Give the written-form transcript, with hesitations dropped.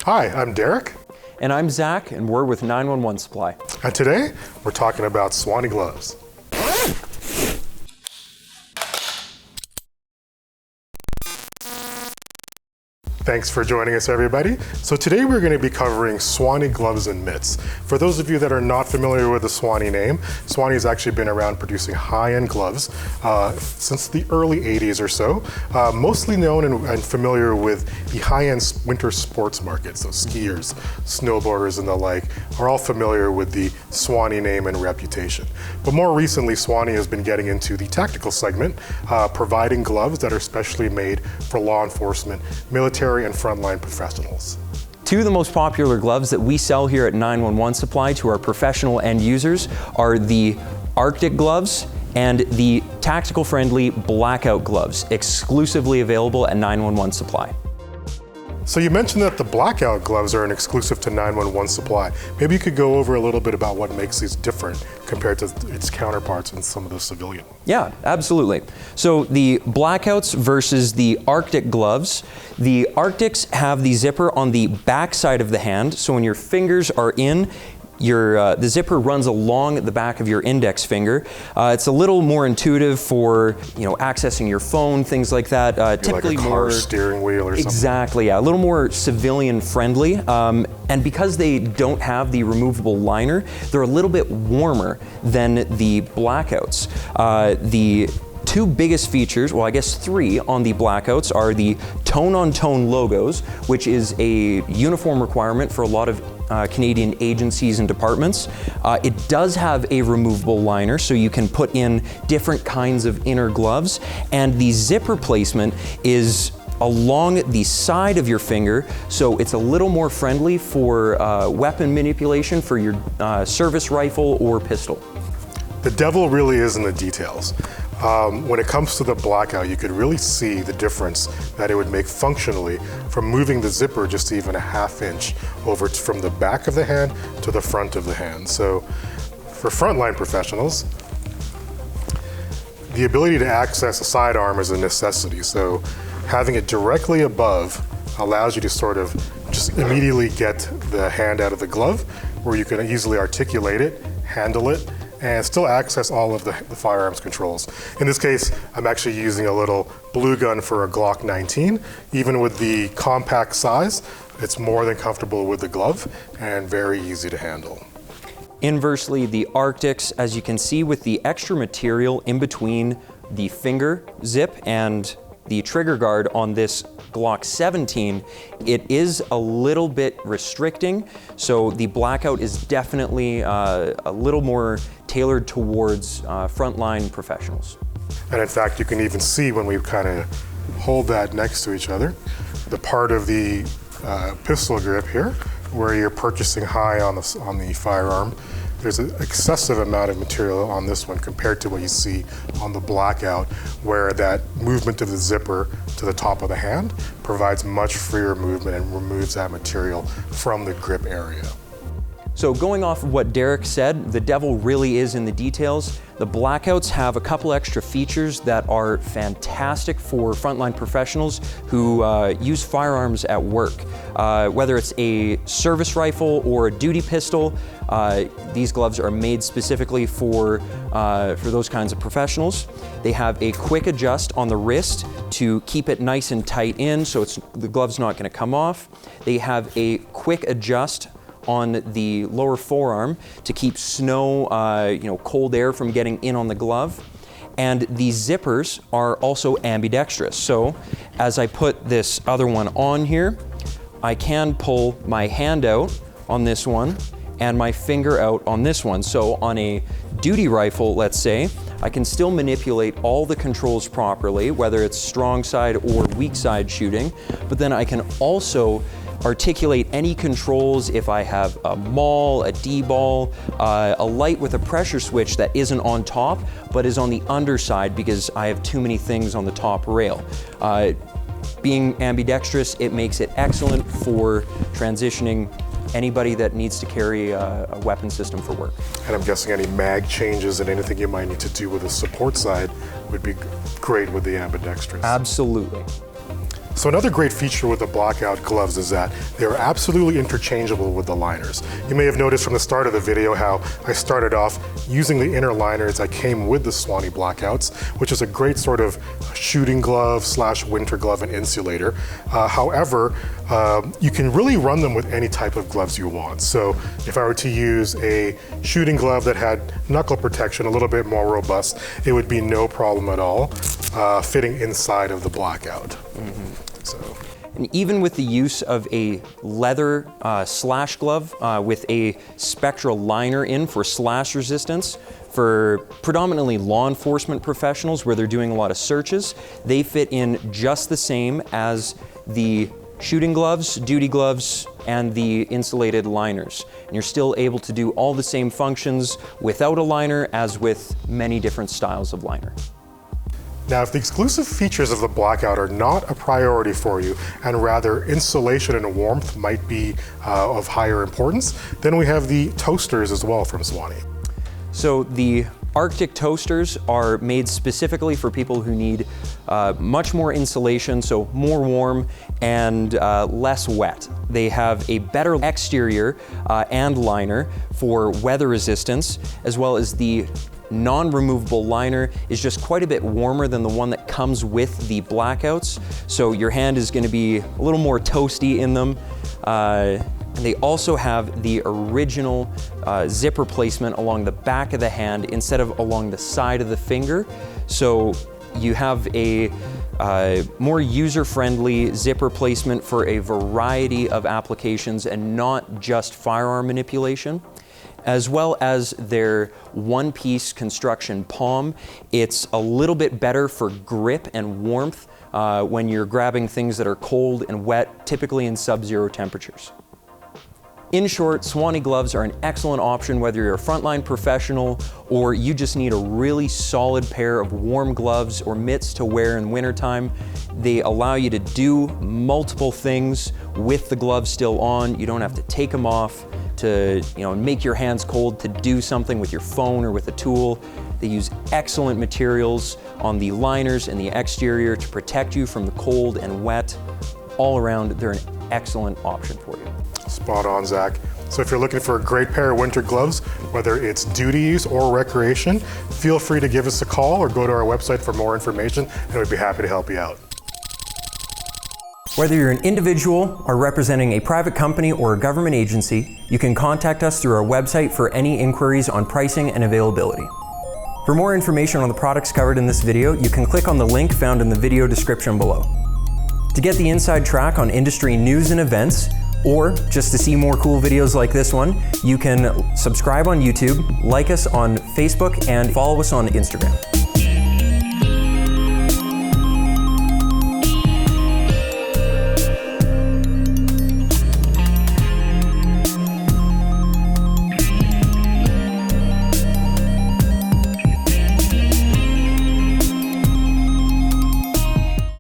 Hi, I'm Derek. And I'm Zach, and we're with 911 Supply. And today, we're talking about Swanee gloves. Thanks for joining us, everybody. So today we're going to be covering Swanee gloves and mitts. For those of you that are not familiar with the Swanee name, Swanee has actually been around producing high-end gloves since the early 80s or so, mostly known and familiar with the high-end winter sports market. So skiers, snowboarders, and the like are all familiar with the Swanee name and reputation. But more recently, Swanee has been getting into the tactical segment, providing gloves that are specially made for law enforcement, military, and frontline professionals. Two of the most popular gloves that we sell here at 911 Supply to our professional end users are the Arctic gloves and the tactical-friendly blackout gloves, exclusively available at 911 Supply. So you mentioned that the blackout gloves are an exclusive to 911 Supply. Maybe you could go over a little bit about what makes these different compared to its counterparts in some of the civilian. Yeah, absolutely. So the blackouts versus the Arctic gloves. The Arctics have the zipper on the back side of the hand, so when your fingers are in, the zipper runs along the back of your index finger. It's a little more intuitive for accessing your phone, things like that. Typically like a car steering wheel or something. Exactly, yeah, a little more civilian friendly. And because they don't have the removable liner, they're a little bit warmer than the blackouts. The two biggest features, well I guess three on the blackouts, are the tone-on-tone logos, which is a uniform requirement for a lot of Canadian agencies and departments. It does have a removable liner, so you can put in different kinds of inner gloves, and the zipper placement is along the side of your finger, so it's a little more friendly for weapon manipulation for your service rifle or pistol. The devil really is in the details. When it comes to the blackout, you could really see the difference that it would make functionally from moving the zipper just even a ½ inch over from the back of the hand to the front of the hand. So for frontline professionals, the ability to access a sidearm is a necessity. So having it directly above allows you to sort of just immediately get the hand out of the glove, where you can easily articulate it, handle it, and still access all of the firearms controls. In this case, I'm actually using a little blue gun for a Glock 19. Even with the compact size, it's more than comfortable with the glove and very easy to handle. Inversely, the Arctics, as you can see with the extra material in between the finger zip and the trigger guard on this Glock 17, it is a little bit restricting, so the blackout is definitely a little more tailored towards frontline professionals. And in fact, you can even see when we kind of hold that next to each other, the part of the pistol grip here, where you're purchasing high on the firearm, there's an excessive amount of material on this one compared to what you see on the blackout, where that movement of the zipper to the top of the hand provides much freer movement and removes that material from the grip area. So going off of what Derek said, the devil really is in the details. The blackouts have a couple extra features that are fantastic for frontline professionals who use firearms at work. Whether it's a service rifle or a duty pistol, these gloves are made specifically for those kinds of professionals. They have a quick adjust on the wrist to keep it nice and tight in, so the glove's not going to come off. They have a quick adjust on the lower forearm to keep snow, cold air from getting in on the glove. And the zippers are also ambidextrous. So as I put this other one on here, I can pull my hand out on this one and my finger out on this one. So on a duty rifle, let's say, I can still manipulate all the controls properly, whether it's strong side or weak side shooting, but then I can also articulate any controls if I have a maul, a D-ball, a light with a pressure switch that isn't on top, but is on the underside because I have too many things on the top rail. Being ambidextrous, it makes it excellent for transitioning anybody that needs to carry a weapon system for work. And I'm guessing any mag changes and anything you might need to do with the support side would be great with the ambidextrous. Absolutely. So another great feature with the Blackout gloves is that they're absolutely interchangeable with the liners. You may have noticed from the start of the video how I started off using the inner liners that came with the Swanee Blackouts, which is a great sort of shooting glove / winter glove and insulator. However, you can really run them with any type of gloves you want. So if I were to use a shooting glove that had knuckle protection, a little bit more robust, it would be no problem at all fitting inside of the Blackout. And even with the use of a leather slash glove with a spectral liner in for slash resistance, for predominantly law enforcement professionals where they're doing a lot of searches, they fit in just the same as the shooting gloves, duty gloves, and the insulated liners. And you're still able to do all the same functions without a liner as with many different styles of liner. Now, if the exclusive features of the Blackout are not a priority for you, and rather insulation and warmth might be of higher importance, then we have the toasters as well from Swanee. So the Arctic toasters are made specifically for people who need much more insulation, so more warm and less wet. They have a better exterior and liner for weather resistance, as well as the non-removable liner is just quite a bit warmer than the one that comes with the Blackouts. So your hand is going to be a little more toasty in them. And they also have the original zipper placement along the back of the hand instead of along the side of the finger. So you have a more user-friendly zipper placement for a variety of applications and not just firearm manipulation. As well as their one-piece construction palm. It's a little bit better for grip and warmth when you're grabbing things that are cold and wet, typically in sub-zero temperatures. In short, Swanee gloves are an excellent option whether you're a frontline professional or you just need a really solid pair of warm gloves or mitts to wear in wintertime. They allow you to do multiple things with the gloves still on. You don't have to take them off to make your hands cold to do something with your phone or with a tool. They use excellent materials on the liners and the exterior to protect you from the cold and wet. All around, they're an excellent option for you. Spot on, Zach. So if you're looking for a great pair of winter gloves, whether it's duty use or recreation, feel free to give us a call or go to our website for more information, and we'd be happy to help you out. Whether you're an individual or representing a private company or a government agency, you can contact us through our website for any inquiries on pricing and availability. For more information on the products covered in this video, you can click on the link found in the video description below. To get the inside track on industry news and events, or just to see more cool videos like this one, you can subscribe on YouTube, like us on Facebook, and follow us on Instagram.